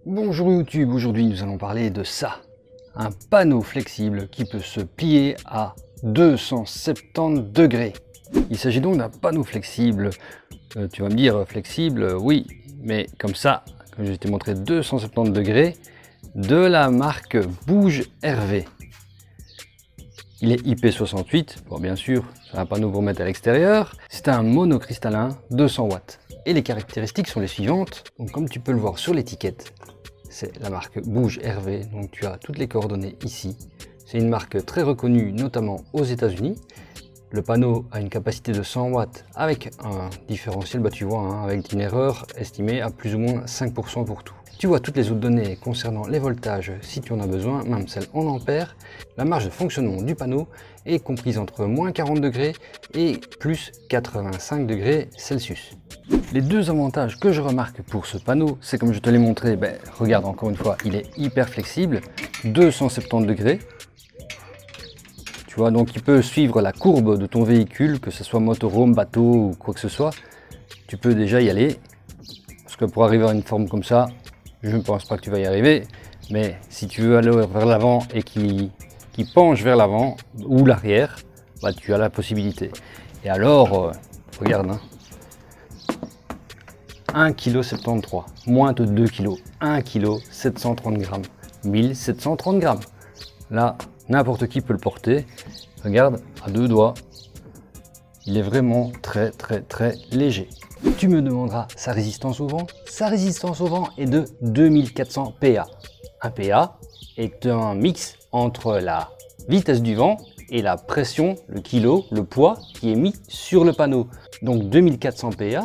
Bonjour YouTube, aujourd'hui nous allons parler de ça. Un panneau flexible qui peut se plier à 270 degrés. Il s'agit donc d'un panneau flexible. Tu vas me dire flexible, oui, mais comme ça, comme je t'ai montré 270 degrés, de la marque Bouge Hervé. Il est IP68, bon bien sûr, c'est un panneau pour mettre à l'extérieur. C'est un monocristallin 200 watts. Et les caractéristiques sont les suivantes. Donc comme tu peux le voir sur l'étiquette, c'est la marque Bouge Hervé, donc tu as toutes les coordonnées ici. C'est une marque très reconnue, notamment aux États-Unis. Le panneau a une capacité de 100 watts avec un différentiel, tu vois, avec une erreur estimée à plus ou moins 5% pour tout. Tu vois toutes les autres données concernant les voltages si tu en as besoin, même celles en ampères. La marge de fonctionnement du panneau est comprise entre moins 40 degrés et plus 85 degrés Celsius. Les deux avantages que je remarque pour ce panneau, c'est comme je te l'ai montré, regarde encore une fois, il est hyper flexible, 270 degrés. Tu vois, donc il peut suivre la courbe de ton véhicule, que ce soit motorhome, bateau ou quoi que ce soit. Tu peux déjà y aller, parce que pour arriver à une forme comme ça, je ne pense pas que tu vas y arriver, mais si tu veux aller vers l'avant et qui penche vers l'avant ou l'arrière, tu as la possibilité. Et alors, regarde, 1,73 kg, moins de 2 kg, 1 kg 730 grammes, 1730 grammes. Là, n'importe qui peut le porter. Regarde, à deux doigts, il est vraiment très léger. Tu me demanderas sa résistance au vent. Sa résistance au vent est de 2400 PA. Un PA est un mix entre la vitesse du vent et la pression, le kilo, le poids qui est mis sur le panneau. Donc 2400 PA,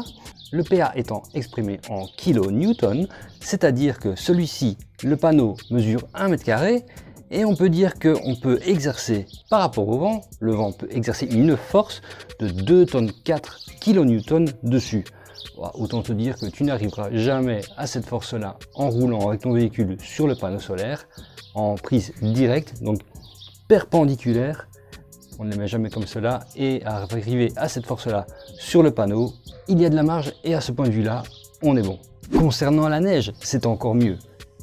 le PA étant exprimé en kilonewton, c'est-à-dire que celui-ci, le panneau mesure 1 mètre carré et on peut dire qu'on peut exercer par rapport au vent, le vent peut exercer une force de 2 tonnes 4 kilonewtons dessus. Autant te dire que tu n'arriveras jamais à cette force-là en roulant avec ton véhicule sur le panneau solaire, en prise directe, donc perpendiculaire, on ne les met jamais comme cela, et à arriver à cette force-là sur le panneau, il y a de la marge et à ce point de vue-là, on est bon. Concernant la neige, c'est encore mieux.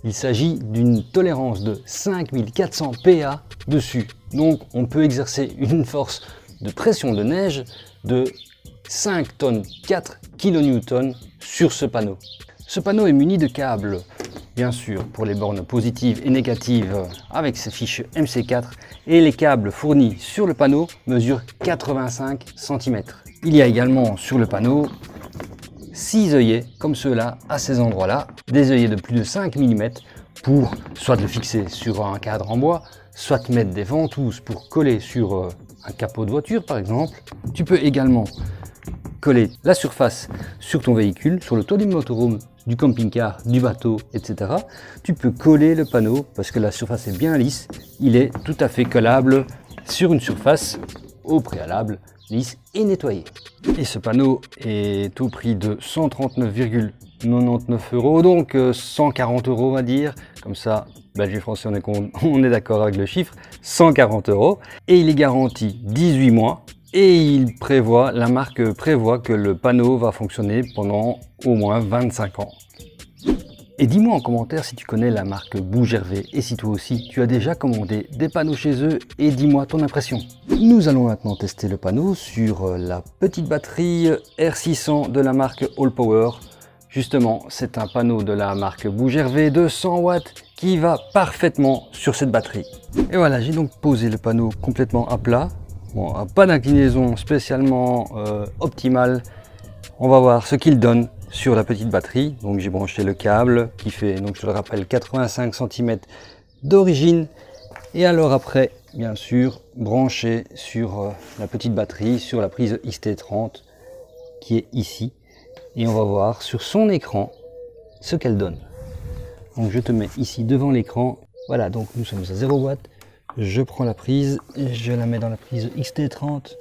Il s'agit d'une tolérance de 5400 PA dessus. Donc on peut exercer une force de pression de neige de 5 tonnes 4 kilonewtons sur ce panneau. Ce panneau est muni de câbles, bien sûr, pour les bornes positives et négatives avec ses fiches MC4, et les câbles fournis sur le panneau mesurent 85 cm. Il y a également sur le panneau 6 œillets comme ceux-là à ces endroits-là, des œillets de plus de 5 mm pour soit le fixer sur un cadre en bois, soit mettre des ventouses pour coller sur un capot de voiture par exemple. Tu peux également coller la surface sur ton véhicule, sur le toit du motorhome, du camping-car, du bateau, etc. Tu peux coller le panneau parce que la surface est bien lisse, il est tout à fait collable sur une surface au préalable lisse et nettoyée. Et ce panneau est au prix de 139,99 €, donc 140 € on va dire, comme ça, belge et français on est d'accord avec le chiffre, 140 €, et il est garanti 18 mois, et la marque prévoit que le panneau va fonctionner pendant au moins 25 ans. Et dis-moi en commentaire si tu connais la marque Bouge Hervé et si toi aussi tu as déjà commandé des panneaux chez eux, et dis-moi ton impression. Nous allons maintenant tester le panneau sur la petite batterie R600 de la marque All Power. Justement, c'est un panneau de la marque Bouge Hervé de 100 watts qui va parfaitement sur cette batterie. Et voilà, j'ai donc posé le panneau complètement à plat. Bon, pas d'inclinaison spécialement optimale. On va voir ce qu'il donne sur la petite batterie. Donc j'ai branché le câble qui fait, donc je te le rappelle, 85 cm d'origine, et alors après bien sûr branché sur la petite batterie sur la prise XT30 qui est ici, et on va voir sur son écran ce qu'elle donne. Donc je te mets ici devant l'écran, voilà, donc nous sommes à 0 watts. Je prends la prise et je la mets dans la prise XT30.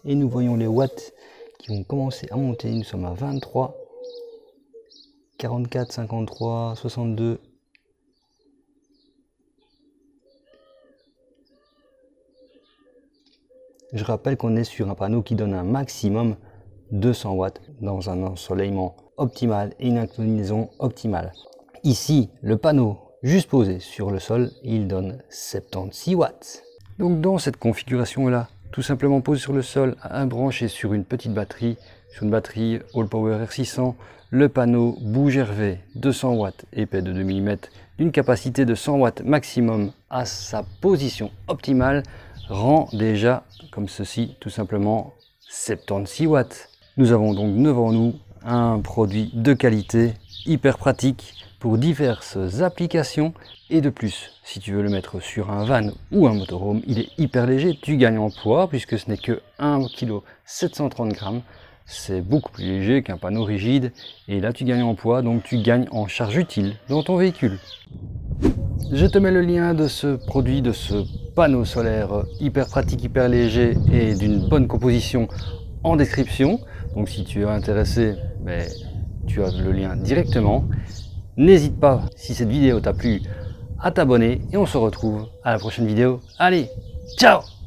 Et nous voyons les watts qui vont commencer à monter. Nous sommes à 23, 44, 53, 62. Je rappelle qu'on est sur un panneau qui donne un maximum 200 watts dans un ensoleillement optimal et une inclinaison optimale. Ici, le panneau juste posé sur le sol, il donne 76 watts. Donc dans cette configuration-là, tout simplement posé sur le sol, branché sur une petite batterie, sur une batterie Allpower R600, le panneau Bouge Hervé 200 watts épais de 2 mm d'une capacité de 100 watts maximum à sa position optimale rend déjà comme ceci tout simplement 76 watts. Nous avons donc devant nous un produit de qualité, hyper pratique pour diverses applications et de plus, si tu veux le mettre sur un van ou un motorhome, il est hyper léger, tu gagnes en poids puisque ce n'est que 1 kg 730 g. C'est beaucoup plus léger qu'un panneau rigide et là tu gagnes en poids, donc tu gagnes en charge utile dans ton véhicule. Je te mets le lien de ce produit, de ce panneau solaire hyper pratique, hyper léger et d'une bonne composition en description. Donc si tu es intéressé, tu as le lien directement. N'hésite pas, si cette vidéo t'a plu, à t'abonner et on se retrouve à la prochaine vidéo. Allez, ciao!